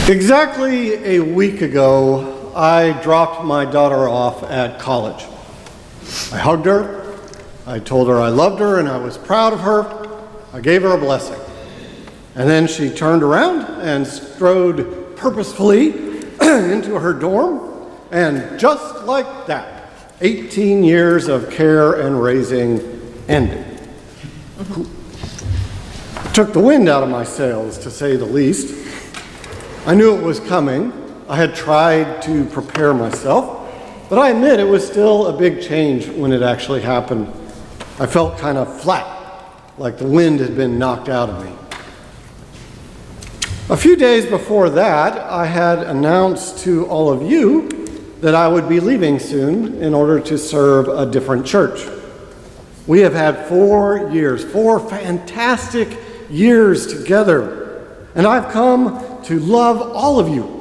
Exactly a week ago, I dropped my daughter off at college. I hugged her, I told her I loved her and I was proud of her. I gave her a blessing. And then she turned around and strode purposefully into her dorm, and just like that, 18 years of care and raising ended. Took the wind out of my sails, to say the least. I knew it was coming. I had tried to prepare myself, but I admit it was still a big change when it actually happened. I felt kind of flat, like the wind had been knocked out of me. A few days before that, I had announced to all of you that I would be leaving soon in order to serve a different church. We have had 4 years, 4 fantastic years together, and I've come to love all of you.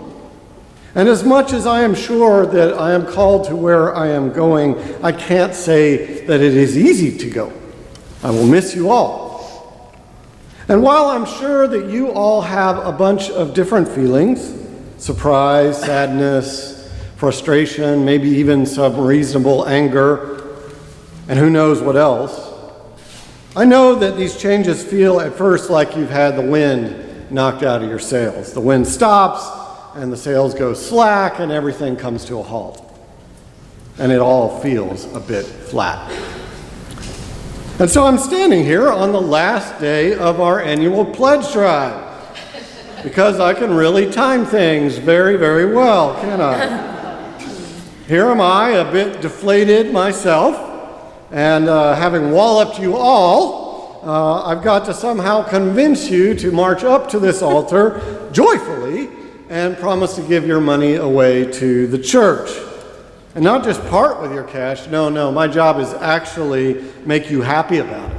And as much as I am sure that I am called to where I am going, I can't say that it is easy to go. I will miss you all. And while I'm sure that you all have a bunch of different feelings, surprise, sadness, frustration, maybe even some reasonable anger, and who knows what else, I know that these changes feel at first like you've had the wind knocked out of your sails. The wind stops, and the sails go slack, and everything comes to a halt. And it all feels a bit flat. And so I'm standing here on the last day of our annual pledge drive, because I can really time things very, very well, can't I? Here am I, a bit deflated myself, and having walloped you all, I've got to somehow convince you to march up to this altar joyfully and promise to give your money away to the church. And not just part with your cash. No, my job is actually make you happy about it,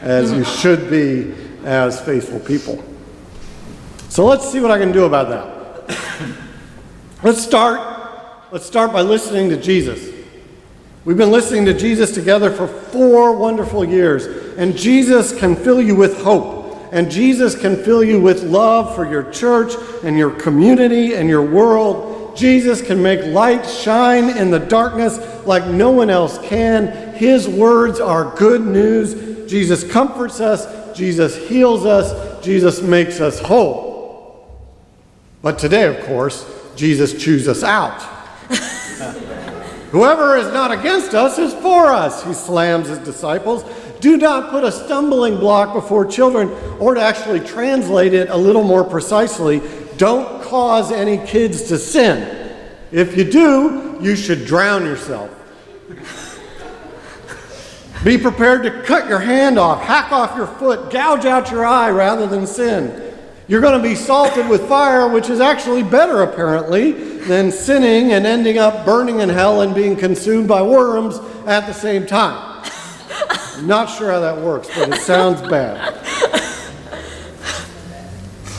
as you should be as faithful people. So let's see what I can do about that. Let's start by listening to Jesus. We've been listening to Jesus together for 4 wonderful years, and Jesus can fill you with hope, and Jesus can fill you with love for your church and your community and your world. Jesus can make light shine in the darkness like no one else can. His words are good news. Jesus comforts us, Jesus heals us, Jesus makes us whole. But today, of course, Jesus chews us out. Whoever is not against us is for us, he slams his disciples. Do not put a stumbling block before children, or to actually translate it a little more precisely, don't cause any kids to sin. If you do, you should drown yourself. Be prepared to cut your hand off, hack off your foot, gouge out your eye rather than sin. You're going to be salted with fire, which is actually better, apparently, than sinning and ending up burning in hell and being consumed by worms at the same time. I'm not sure how that works, but it sounds bad.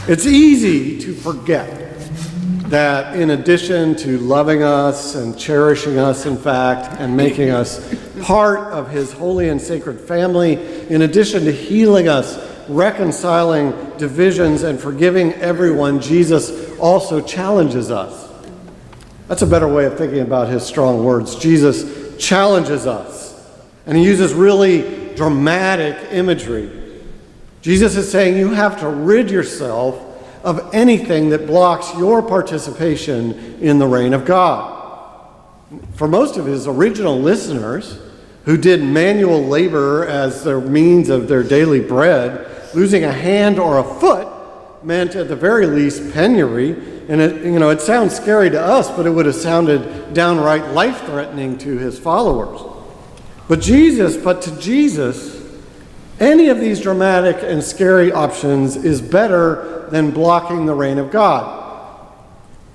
It's easy to forget that in addition to loving us and cherishing us, in fact, and making us part of his holy and sacred family, in addition to healing us, reconciling divisions, and forgiving everyone, Jesus also challenges us. That's a better way of thinking about his strong words. Jesus challenges us, and he uses really dramatic imagery. Jesus is saying you have to rid yourself of anything that blocks your participation in the reign of God. For most of his original listeners, who did manual labor as their means of their daily bread, losing a hand or a foot meant at the very least penury. And it sounds scary to us, but it would have sounded downright life-threatening to his followers. But to Jesus, any of these dramatic and scary options is better than blocking the reign of God.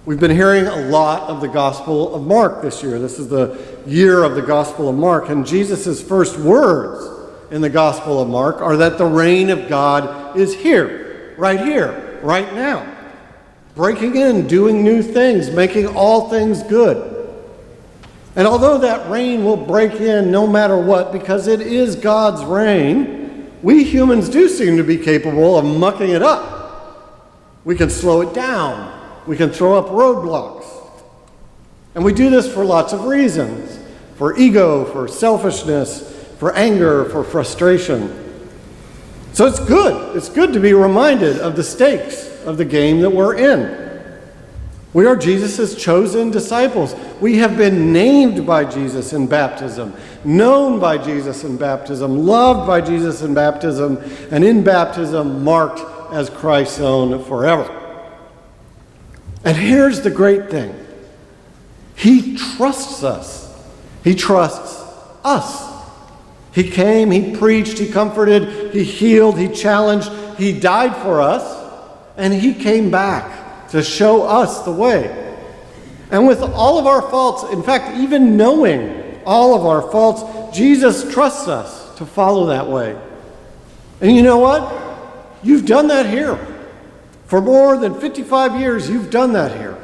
We've been hearing a lot of the Gospel of Mark this year. This is the year of the Gospel of Mark, and Jesus' first words in the Gospel of Mark are that the reign of God is here, right now. Breaking in, doing new things, making all things good. And although that reign will break in no matter what, because it is God's reign, we humans do seem to be capable of mucking it up. We can slow it down. We can throw up roadblocks. And we do this for lots of reasons. For ego, for selfishness, for anger, for frustration. So it's good. It's good to be reminded of the stakes of the game that we're in. We are Jesus' chosen disciples. We have been named by Jesus in baptism, known by Jesus in baptism, loved by Jesus in baptism, and in baptism marked as Christ's own forever. And here's the great thing. He trusts us. He trusts us. He came, he preached, he comforted, he healed, he challenged, he died for us, and he came back to show us the way. And with all of our faults, in fact, even knowing all of our faults, Jesus trusts us to follow that way. And you know what? You've done that here. For more than 55 years, you've done that here.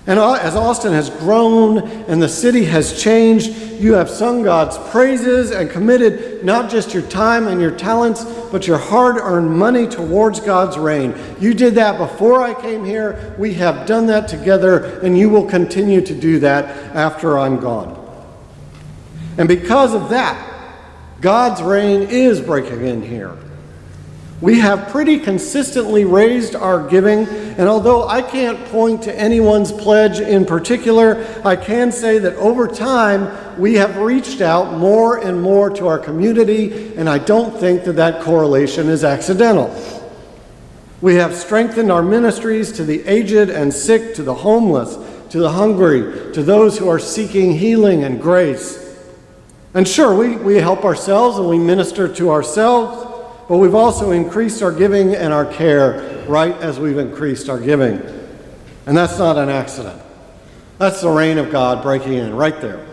And as Austin has grown and the city has changed, you have sung God's praises and committed not just your time and your talents, but your hard-earned money towards God's reign. You did that before I came here. We have done that together, and you will continue to do that after I'm gone. And because of that, God's reign is breaking in here. We have pretty consistently raised our giving, and although I can't point to anyone's pledge in particular, I can say that over time we have reached out more and more to our community, and I don't think that that correlation is accidental. We have strengthened our ministries to the aged and sick, to the homeless, to the hungry, to those who are seeking healing and grace. And sure, we help ourselves and we minister to ourselves, but we've also increased our giving and our care right as we've increased our giving. And that's not an accident. That's the reign of God breaking in right there.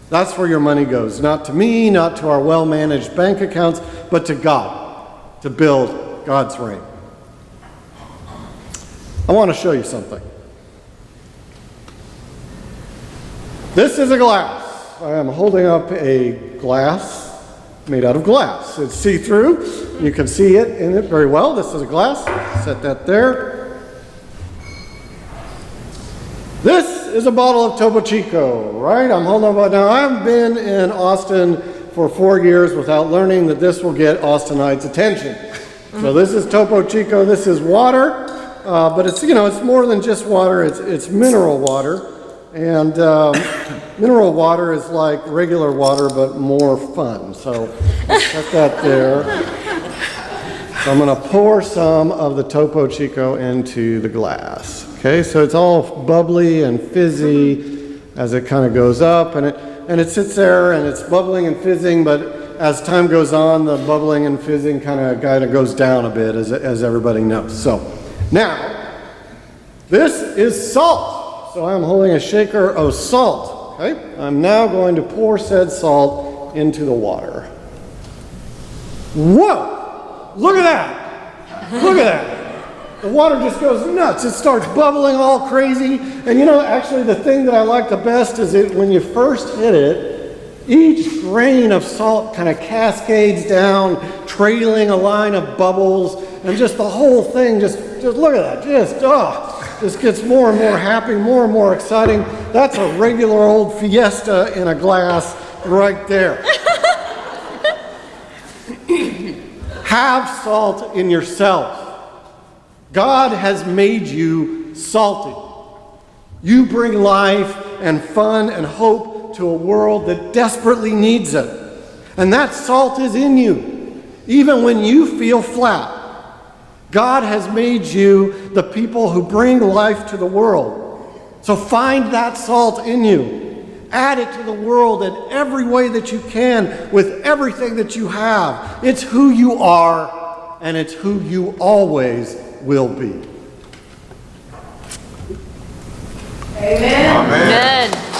That's where your money goes. Not to me, not to our well-managed bank accounts, but to God, to build God's reign. I want to show you something. This is a glass. I am holding up a glass made out of glass. It's see-through. You can see it in it very well. This is a glass. Set that there. This is a bottle of Topo Chico, right? I'm holding up. Now, I've been in Austin for 4 years without learning that this will get Austinites' attention. So this is Topo Chico. This is water, but it's, it's more than just water. It's mineral water. And mineral water is like regular water, but more fun. So let's put that there. So I'm going to pour some of the Topo Chico into the glass. Okay, so it's all bubbly and fizzy as it kind of goes up, and it sits there and it's bubbling and fizzing. But as time goes on, the bubbling and fizzing kind of goes down a bit, as everybody knows. So now this is salt. So I'm holding a shaker of salt, okay? I'm now going to pour said salt into the water. Whoa! Look at that! Look at that! The water just goes nuts. It starts bubbling all crazy. And actually the thing that I like the best is when you first hit it, each grain of salt kind of cascades down, trailing a line of bubbles, and just the whole thing, just look at that, just gets more and more happy, more and more exciting. That's a regular old fiesta in a glass right there. Have salt in yourself. God has made you salty. You bring life and fun and hope to a world that desperately needs it. And that salt is in you, even when you feel flat. God has made you the people who bring life to the world. So find that salt in you. Add it to the world in every way that you can, with everything that you have. It's who you are, and it's who you always will be. Amen. Amen.